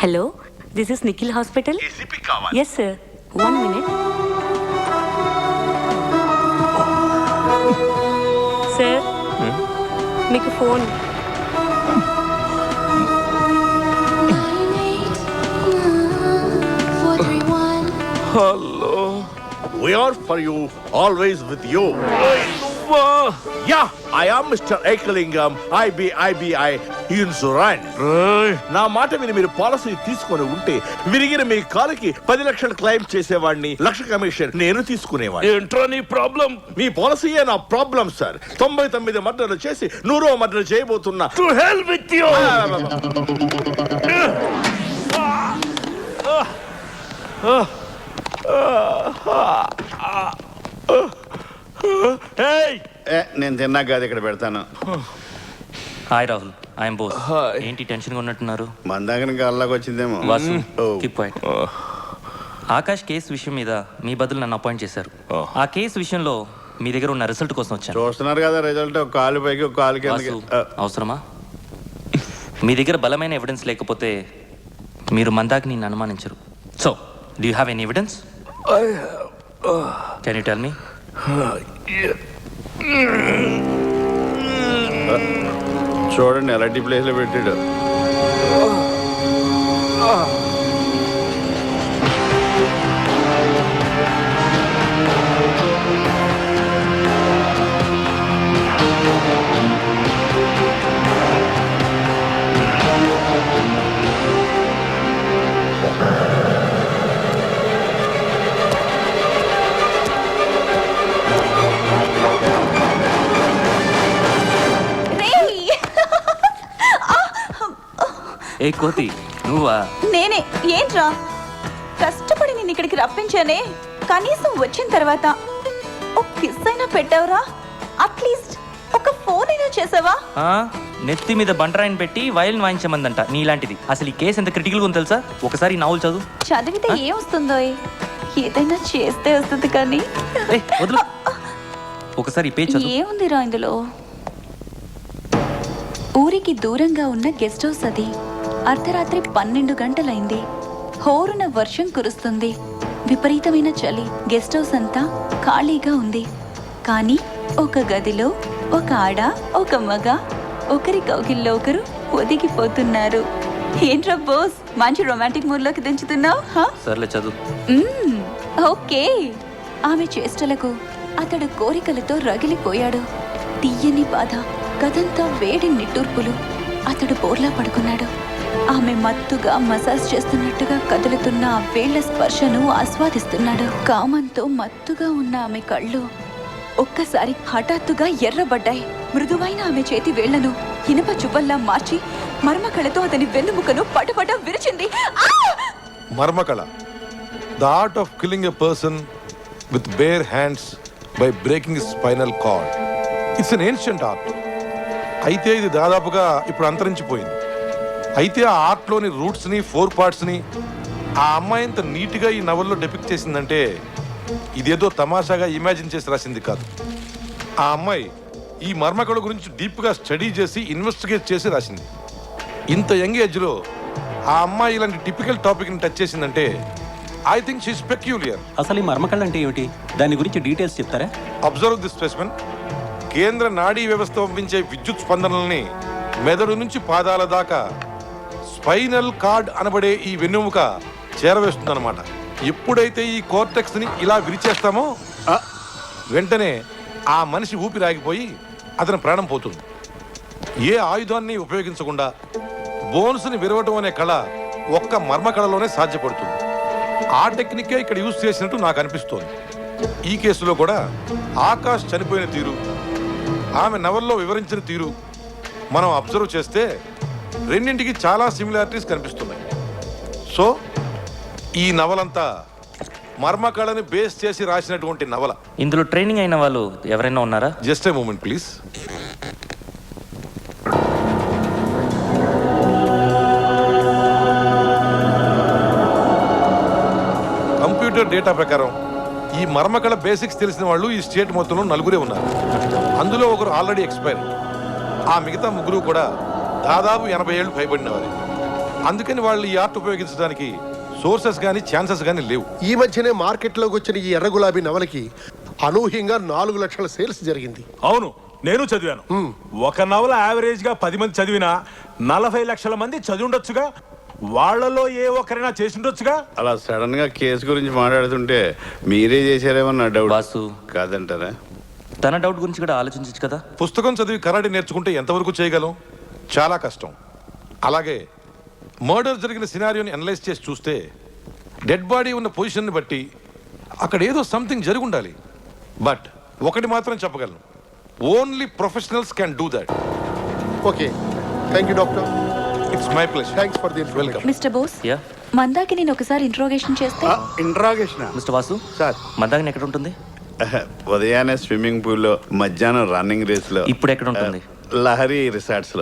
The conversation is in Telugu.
Hello, this is Nikhil Hospital. ACP కావాలి. Yes, sir. 1 minute. Sir, మీకు phone. Hello. We are for you, always with you. Yeah, I am Mr. Ekelingam, IBI Insurance. నా మాట విని మీరు పాలసీ తీసుకొని ఉంటే విరిగిన మీ కాలుకి 10 లక్షలు క్లెయిమ్ చేసేవాడిని, 1 లక్ష కమిషన్ నేను తీసుకునేవాడిని. ఏంట్రా నీ ప్రాబ్లం? మీ పాలసీయే నా ప్రాబ్లం సార్. 99 మర్డర్లు చేసి 100వ మర్డర్ చేయబోతున్నా. To hell with you. నేను తిన్నాక అది ఇక్కడ పెడతాను. Hi Rahul, I'm Bose. ఏంటి టెన్షన్గా ఉన్నట్టున్నారు? మన దగ్గర అల్లాకి వచ్చిందేమో. Vasu, keep quiet. Akash case విషయం మీద మీ బదులు నన్ను అపాయింట్ చేశారు. ఆ కేసు విషయంలో మీ దగ్గర ఉన్న రిజల్ట్ కోసం వచ్చాను. చూస్తున్నారు కదా రిజల్ట్, ఒక కాలు పైకి ఒక కాలు కిందకి. అవసరమా? మీ దగ్గర బలమైన ఎవిడెన్స్ లేకపోతే మీరు మందాకిని అనుమానించరు. So do you have any evidence? Can you tell me? చూడండి ఎలాంటి ప్లేస్ లో పెట్టాడు. ఏ కోతి, నువ్వా? నేనే. ఏంట్రా, కష్టపడి నేను ఇక్కడికి రప్పించానే, కనీసం వచ్చిన తర్వాత ఒక కిస్ అయినా పెట్టావురా? అట్లీస్ట్ ఒక ఫోన్ అయినా చేసావా? నెత్తి మీద బండరాయిని పెట్టి వయలిన్ వాయించమందంట నీలాంటిది. అసలు ఈ కేసు ఎంత క్రిటికల్గా ఉంది తెలుసా? ఒకసారి నావల్ చదువు. చదివితే ఏం వస్తుందో? ఏదైనా చేస్తే వస్తుంది కానీ. వదులు, ఒకసారి ఈ పేజ్ చదువు. ఏముందిరా ఇందులో? ఊరికి దూరంగా ఉన్న గెస్ట్ హౌస్ అది. అర్ధరాత్రి 12 గంటలైంది. హోరున వర్షం కురుస్తుంది. విపరీతమైన చలి. గెస్ట్ హౌస్ అంతా ఖాళీగా ఉంది. కానీ ఒక గదిలో ఒక ఆడ, ఒక మగ, ఒకరి కౌగిల్లో ఒకరు ఒదిగిపోతున్నారు. ఏంట్రా బోస్, మంచి రొమాంటిక్ మూడ్ లోకి దించుతున్నావు? సర్లే చదువు. ఓకే. ఆమె చేష్టలకు అతడు కోరికలతో రగిలిపోయాడు. తీయని బాధ, గదంతా వేడి నిట్టూర్పులు. అతడు బోర్లా పడుకున్నాడు. ఆమె మత్తుగా మసాజ్ చేస్తున్నట్టుగా కదులుతున్న ఆ వేళ్ల స్పర్శను ఆస్వాదిస్తున్నాడు. కామంతో మత్తుగా ఉన్న ఆమె కళ్ళు ఒక్కసారి హఠాత్తుగా ఎర్రబడ్డాయి. మృదువైన ఆమె చేతి వేళ్లను ఇనుప చువ్వల్లా మార్చి మర్మకళతో అతని వెన్నుముకను పటపట విరిచింది. మర్మకళ, the art of killing a person with bare hands by breaking his spinal cord. It's an ancient art. అయితే ఇది దాదాపుగా ఇప్పుడు అంతరించిపోయింది. అయితే ఆ ఆర్ట్లోని రూట్స్ని, 4 పార్ట్స్ని ఆ అమ్మాయి ఇంత నీట్గా ఈ నవల్లో డెపిక్ట్ చేసిందంటే ఇదేదో తమాషాగా ఇమాజిన్ చేసి రాసింది కాదు. ఆ అమ్మాయి ఈ మర్మకళ గురించి డీప్గా స్టడీ చేసి ఇన్వెస్టిగేట్ చేసి రాసింది. ఇంత యంగ్ ఏజ్లో ఆ అమ్మాయి ఇలాంటి టిపికల్ టాపిక్ని టచ్ చేసిందంటే ఐ థింక్ షీస్ పెక్యూలియర్. అసలు ఈ మర్మకళ అంటే ఏమిటి? దాని గురించి డీటెయిల్స్ చెప్తారా? Observe this specimen. కేంద్ర నాడీ వ్యవస్థ పంపించే విద్యుత్ స్పందనల్ని మెదడు నుంచి పాదాల దాకా స్పైనల్ కార్డ్ అనబడే ఈ వెన్నెముక చేరవేస్తుందన్నమాట. ఎప్పుడైతే ఈ కోర్టెక్స్ని ఇలా విరిచేస్తామో వెంటనే ఆ మనిషి ఊపిరాగిపోయి అతని ప్రాణం పోతుంది. ఏ ఆయుధాన్ని ఉపయోగించకుండా బోన్స్ని విరవటం అనే కళ ఒక్క మర్మకళలోనే సాధ్యపడుతుంది. ఆ టెక్నికే ఇక్కడ యూజ్ చేసినట్టు నాకు అనిపిస్తోంది. ఈ కేసులో కూడా ఆకాష్ చనిపోయిన తీరు, ఆమె నవల్లో వివరించిన తీరు మనం అబ్జర్వ్ చేస్తే రెండింటికి చాలా సిమిలారిటీస్ కనిపిస్తున్నాయి. సో ఈ నవలంతా మర్మకళని బేస్ చేసి రాసినటువంటి నవల. ఇందులో ట్రైనింగ్ అయిన వాళ్ళు ఎవరైనా ఉన్నారా? Just a moment please. Computer data ప్రకారం ఈ మర్మకళ బేసిక్స్ తెలిసిన వాళ్ళు ఈ స్టేట్ మొత్తంలో 4 ఉన్నారు. అందులో ఒకరు ఆల్రెడీ ఎక్స్పైర్. ఆ మిగతా 3 కూడా దాదాపు 80 ఏళ్ళు పైబడిన వారు. అందుకని వాళ్ళు ఈ ఆర్ట్ ఉపయోగించడానికి సోర్సెస్ కానీ ఛాన్సెస్ కానీ లేవు. ఈ మధ్యనే మార్కెట్లోకి వచ్చిన ఈ ఎర్ర గులాబీ నవలకి అనూహ్యంగా 4 లక్షల సేల్స్ జరిగింది. అవును, నేను చదివాను. ఒక నవల యావరేజ్ గా 10 మంది చదివినా 40 లక్షల మంది చదివి ఉండొచ్చుగా. వాళ్ళలో ఏ ఒక్కరైనా చేసి ఉండొచ్చుగా. అలా సడన్ గా కేసు గురించి మాట్లాడుతుంటే మీరే చేశారేమో నా డౌట్. వాసు. కాదంటారా? తన డౌట్ గురించి కూడా ఆలోచించచ్చు కదా. పుస్తకం చదివి కరాటే నేర్చుకుంటే ఎంతవరకు చేయగలం? చాలా కష్టం. అలాగే మర్డర్ జరిగిన సినారియోని అనలైజ్ చేసి చూస్తే డెడ్ బాడీ ఉన్న పొజిషన్ని బట్టి అక్కడ ఏదో సంథింగ్ జరిగి ఉండాలి. బట్ ఒకటి మాత్రం చెప్పగలను, only professionals can do that. Okay, thank you doctor. It's my pleasure. Thanks for the welcome. Mister Bose, yeah Mandaki నేను ఒకసారి ఇంట్రోగేషన్ చేస్తే. Interrogation mister Vasu sir. Mandakini ఎక్కడ ఉంటుంది? ఉదయాన్నే స్విమ్మింగ్ పూల్లో, మధ్యాహ్నం రన్నింగ్ రేస్ లో, ఇప్పుడు ఎక్కడ ఉంటుంది? లహరి రిసార్ట్స్ లో.